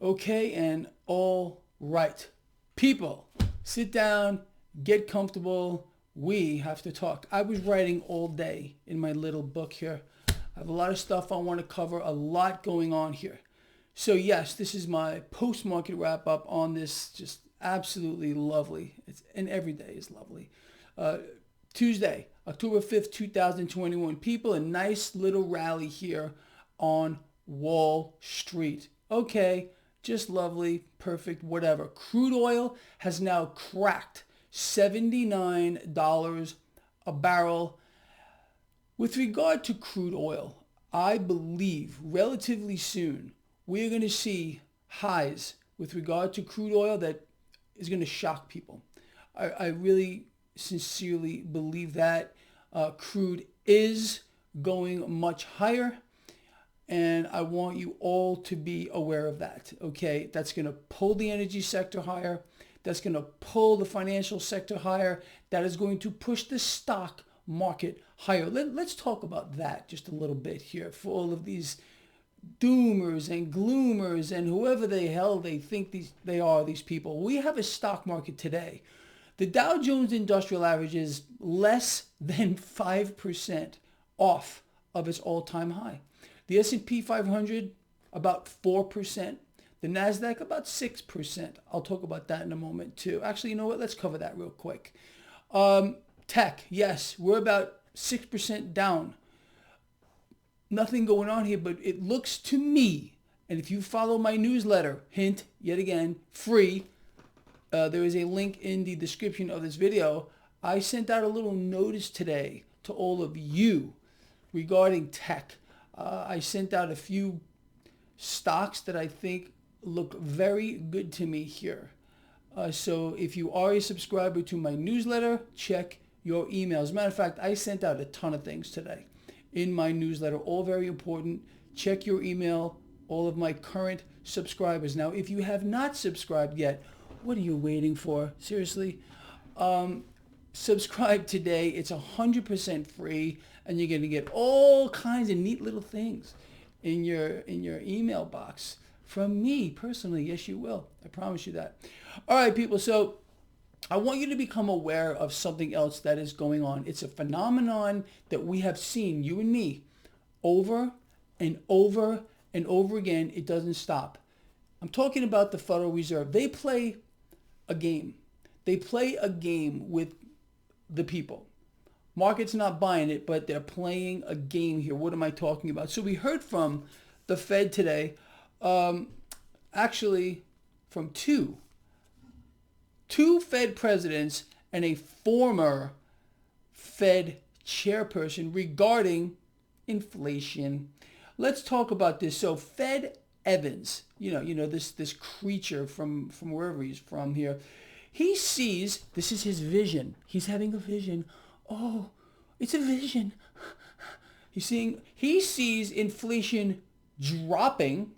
Okay, and all right. People, sit down, get comfortable. We have to talk. I was writing all day in my little book here. I have a lot of stuff I want to cover, a lot going on here. So yes, this is my post-market wrap-up on this just absolutely lovely. And every day is lovely. Tuesday, October 5th, 2021. People, a nice little rally here on Wall Street. Okay, just lovely, perfect, whatever. Crude oil has now cracked $79 a barrel. With regard to crude oil, I believe relatively soon we're going to see highs with regard to crude oil that is going to shock people. I really sincerely believe that crude is going much higher. And I want you all to be aware of that, okay? That's going to pull the energy sector higher. That's going to pull the financial sector higher. That is going to push the stock market higher. Let's talk about that just a little bit here for all of these doomers and gloomers and whoever the hell they think these people. We have a stock market today. The Dow Jones Industrial Average is less than 5% off of its all-time high. The S&P 500, about 4%. The NASDAQ, about 6%. I'll talk about that in a moment, too. Actually, you know what? Let's cover that real quick. Tech, yes, we're about 6% down. Nothing going on here, but it looks to me, and if you follow my newsletter, hint, yet again, free, there is a link in the description of this video. I sent out a little notice today to all of you regarding tech. I sent out a few stocks that I think look very good to me here. So if you are a subscriber to my newsletter, check your email. As a matter of fact, I sent out a ton of things today in my newsletter, all very important. Check your email, all of my current subscribers. Now, if you have not subscribed yet, what are you waiting for? Seriously? Subscribe today. It's 100% free, and you're going to get all kinds of neat little things in your email box from me personally. Yes, you will. I promise you that. All right, people. So I want you to become aware of something else that is going on. It's a phenomenon that we have seen, you and me, over and over and over again. It doesn't stop. I'm talking about the Federal Reserve. They play a game. They play a game with the people. Market's not buying it, but they're playing a game here. What am I talking about? So we heard from the Fed today, actually from two Fed presidents and a former Fed chairperson regarding inflation. Let's talk about this. So Fed Evans, you know this creature from wherever he's from here. He sees, this is his vision. He's having a vision. Oh, it's a vision. He sees inflation dropping.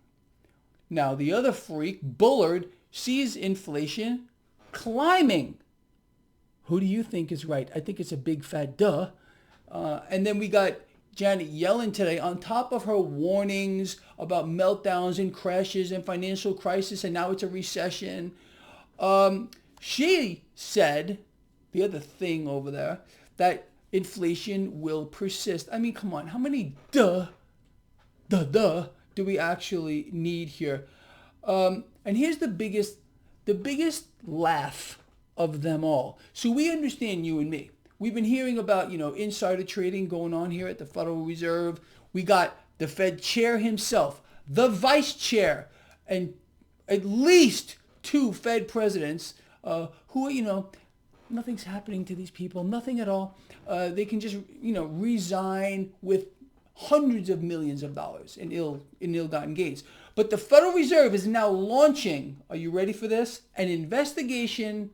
Now the other freak, Bullard, sees inflation climbing. Who do you think is right? I think it's a big fat duh. And then we got Janet Yellen today, on top of her warnings about meltdowns and crashes and financial crisis, and now it's a recession. She said, the other thing over there, that inflation will persist. I mean, come on, how many do we actually need here? And here's the biggest laugh of them all. So we understand, you and me. We've been hearing about, insider trading going on here at the Federal Reserve. We got the Fed chair himself, the vice chair, and at least two Fed presidents who, nothing's happening to these people, nothing at all. They can just, resign with hundreds of millions of dollars in ill-gotten gains. But the Federal Reserve is now launching, are you ready for this? An investigation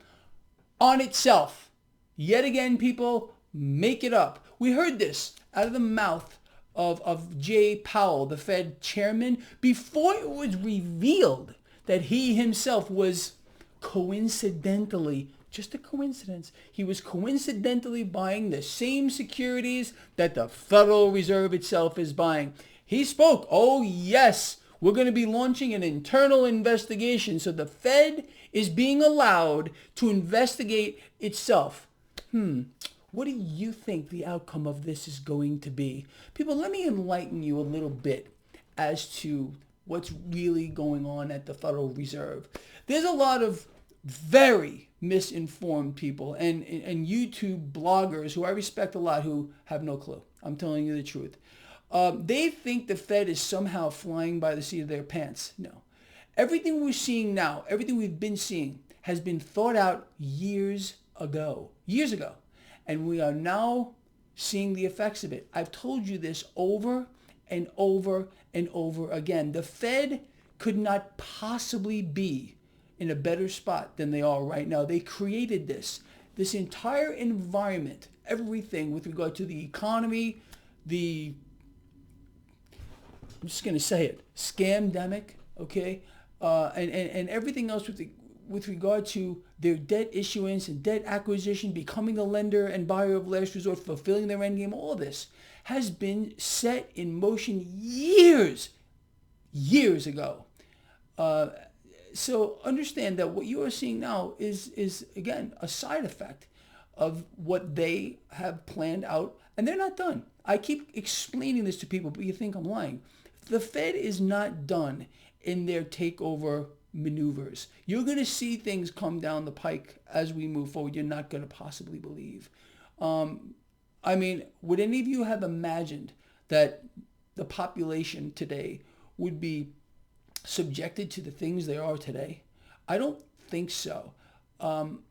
on itself. Yet again, people, make it up. We heard this out of the mouth of Jay Powell, the Fed chairman, before it was revealed that he himself was coincidentally, just a coincidence, he was coincidentally buying the same securities that the Federal Reserve itself is buying. He spoke, oh yes, We're going to be launching an internal investigation. So the Fed is being allowed to investigate itself. What do you think the outcome of this is going to be? People, let me enlighten you a little bit as to what's really going on at the Federal Reserve. There's a lot of very misinformed people and YouTube bloggers who I respect a lot who have no clue. I'm telling you the truth. They think the Fed is somehow flying by the seat of their pants. No. Everything we're seeing now, everything we've been seeing has been thought out years ago. Years ago. And we are now seeing the effects of it. I've told you this over and over and over again. The Fed could not possibly be in a better spot than they are right now. They created this entire environment, everything with regard to the economy, I'm just going to say it, scamdemic, okay, and everything else with regard to their debt issuance and debt acquisition, becoming a lender and buyer of last resort, fulfilling their end game. All this has been set in motion years ago. So understand that what you are seeing now is again a side effect of what they have planned out, and they're not done. I keep explaining this to people, but you think I'm lying. The Fed is not done in their takeover maneuvers. You're going to see things come down the pike as we move forward. You're not going to possibly believe. I mean, would any of you have imagined that the population today would be subjected to the things they are today? I don't think so. And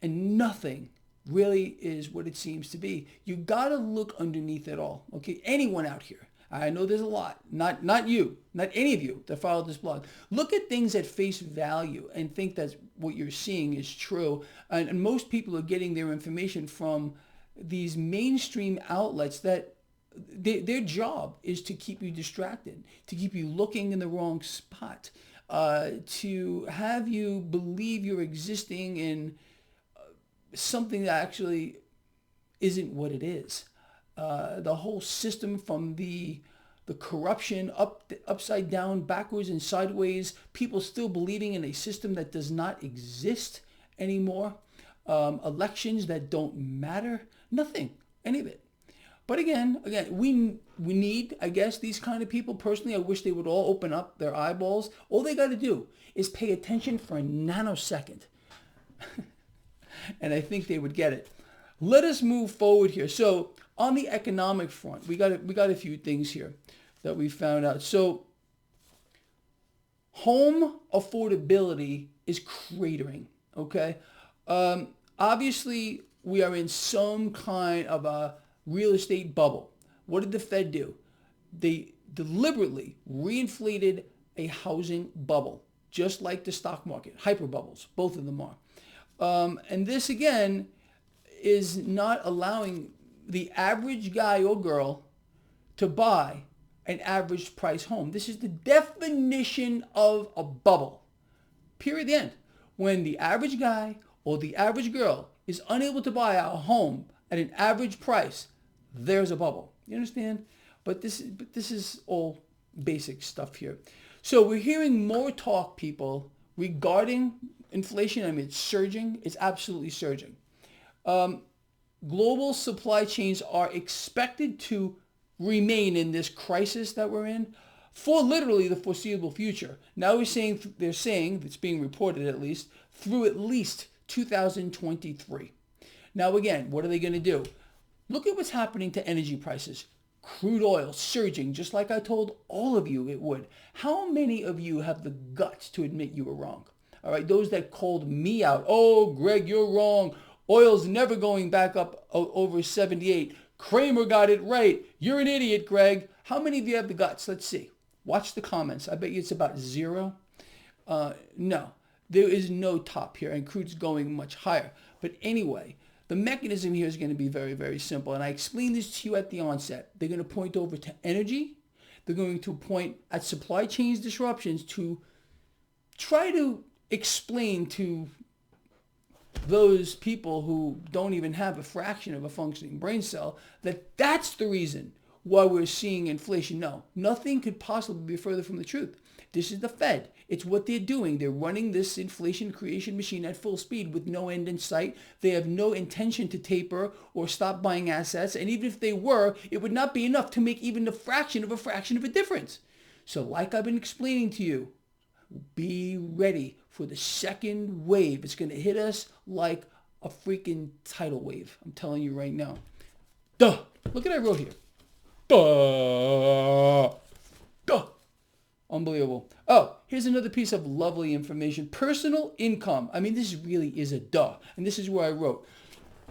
nothing really is what it seems to be. You got to look underneath it all. Okay, anyone out here. I know there's a lot. Not you, not any of you that follow this blog. Look at things at face value and think that what you're seeing is true. And most people are getting their information from these mainstream outlets that their job is to keep you distracted, to keep you looking in the wrong spot, to have you believe you're existing in something that actually isn't what it is. The whole system, from the corruption upside down, backwards and sideways, people still believing in a system that does not exist anymore, elections that don't matter, nothing, any of it. But again, we need, I guess, these kind of people. Personally, I wish they would all open up their eyeballs. All they got to do is pay attention for a nanosecond. And I think they would get it. Let us move forward here. So on the economic front, we got a few things here that we found out. So home affordability is cratering, okay? Obviously, we are in some kind of a real estate bubble. What did the Fed do? They deliberately reinflated a housing bubble, just like the stock market, hyper bubbles, both of them are. And this, again, is not allowing the average guy or girl to buy an average price home. This is the definition of a bubble. Period. The end. When the average guy or the average girl is unable to buy a home at an average price, there's a bubble. You understand? But this is all basic stuff here. So we're hearing more talk, people, regarding inflation. I mean, it's surging. It's absolutely surging. Global supply chains are expected to remain in this crisis that we're in for literally the foreseeable future. Now they're saying, it's being reported at least, through at least 2023. Now again, what are they going to do? Look at what's happening to energy prices. Crude oil surging, just like I told all of you it would. How many of you have the guts to admit you were wrong? All right, those that called me out. Oh, Greg, you're wrong. Oil's never going back up over 78. Kramer got it right. You're an idiot, Greg. How many of you have the guts? Let's see. Watch the comments. I bet you it's about 0. No, there is no top here, and crude's going much higher. But anyway, the mechanism here is going to be very, very simple. And I explained this to you at the onset. They're going to point over to energy. They're going to point at supply chains disruptions to try to explain to those people who don't even have a fraction of a functioning brain cell that that's the reason why we're seeing inflation. No, nothing could possibly be further from the truth. This is the Fed. It's what they're doing. They're running this inflation creation machine at full speed with no end in sight. They have no intention to taper or stop buying assets. And even if they were, it would not be enough to make even the fraction of a difference. So like I've been explaining to you, be ready for the second wave. It's going to hit us like a freaking tidal wave. I'm telling you right now. Duh. Look at what I wrote here. Duh. Duh. Unbelievable. Oh, here's another piece of lovely information. Personal income. I mean, this really is a duh. And this is where I wrote.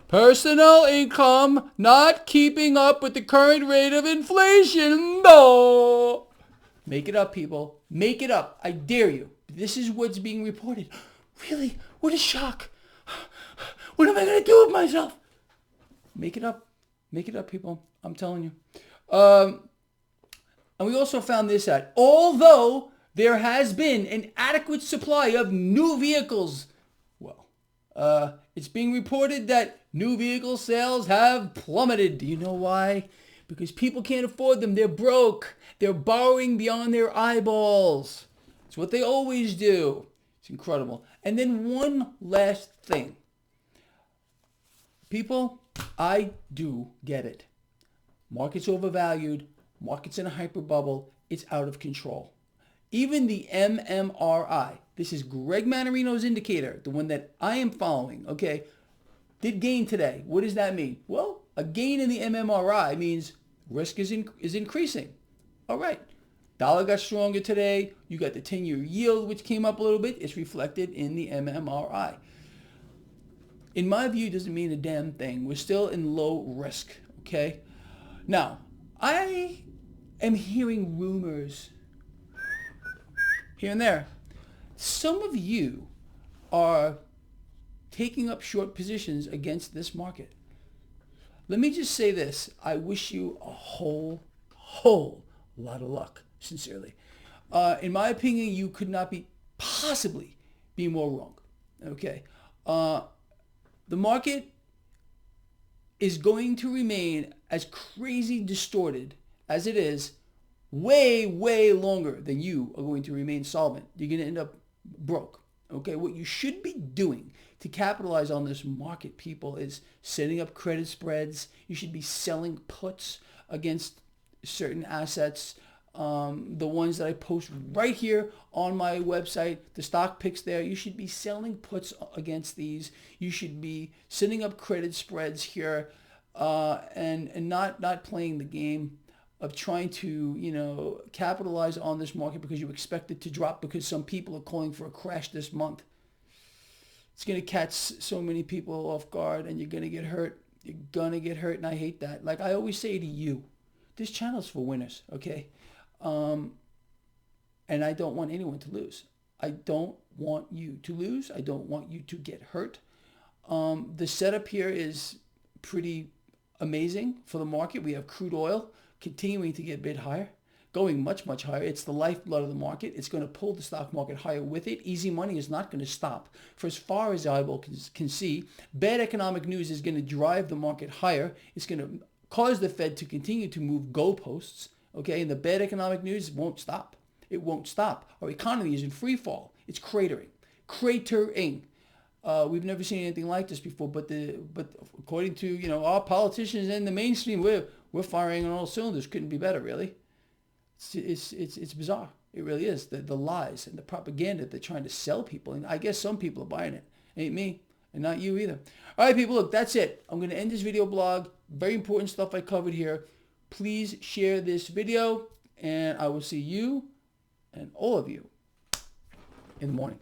Personal income not keeping up with the current rate of inflation. No. Make it up, people. Make it up. I dare you. This is what's being reported. Really? What a shock. What am I going to do with myself? Make it up. Make it up, people. I'm telling you. And we also found this out. Although there has been an adequate supply of new vehicles, well, it's being reported that new vehicle sales have plummeted. Do you know why? Because people can't afford them. They're broke. They're borrowing beyond their eyeballs. It's what they always do. It's incredible. And then one last thing. People, I do get it. Market's overvalued. Market's in a hyper bubble. It's out of control. Even the MMRI, this is Greg Mannarino's indicator, the one that I am following, okay, did gain today. What does that mean? Well, a gain in the MMRI means risk is increasing. All right. Dollar got stronger today. You got the 10-year yield, which came up a little bit. It's reflected in the MMRI. In my view, it doesn't mean a damn thing. We're still in low risk, okay? Now, I am hearing rumors here and there. Some of you are taking up short positions against this market. Let me just say this. I wish you a whole lot of luck, sincerely. In my opinion, you could not possibly be more wrong, okay? The market is going to remain as crazy distorted as it is way longer than you are going to remain solvent. You're going to end up broke. Okay, what you should be doing to capitalize on this market, people, is setting up credit spreads. You should be selling puts against certain assets. The ones that I post right here on my website, the stock picks there, you should be selling puts against these. You should be setting up credit spreads here, and not playing the game of trying to, capitalize on this market because you expect it to drop because some people are calling for a crash this month. It's going to catch so many people off guard, and you're going to get hurt. You're going to get hurt, and I hate that. Like I always say to you, this channel's for winners, okay? And I don't want anyone to lose. I don't want you to lose. I don't want you to get hurt. The setup here is pretty amazing for the market. We have crude oil continuing to get bid higher, going much higher. It's the lifeblood of the market. It's going to pull the stock market higher with it. Easy money is not going to stop. For as far as the eyeball can see, bad economic news is going to drive the market higher. It's going to cause the Fed to continue to move goalposts. Okay, and the bad economic news won't stop. It won't stop. Our economy is in free fall. It's cratering. We've never seen anything like this before. But according to our politicians and the mainstream, we're firing on all cylinders. Couldn't be better, really. It's bizarre. It really is. The lies and the propaganda they're trying to sell people, and I guess some people are buying it. Ain't me, and not you either. All right, people. Look, that's it. I'm going to end this video blog. Very important stuff I covered here. Please share this video, and I will see you and all of you in the morning.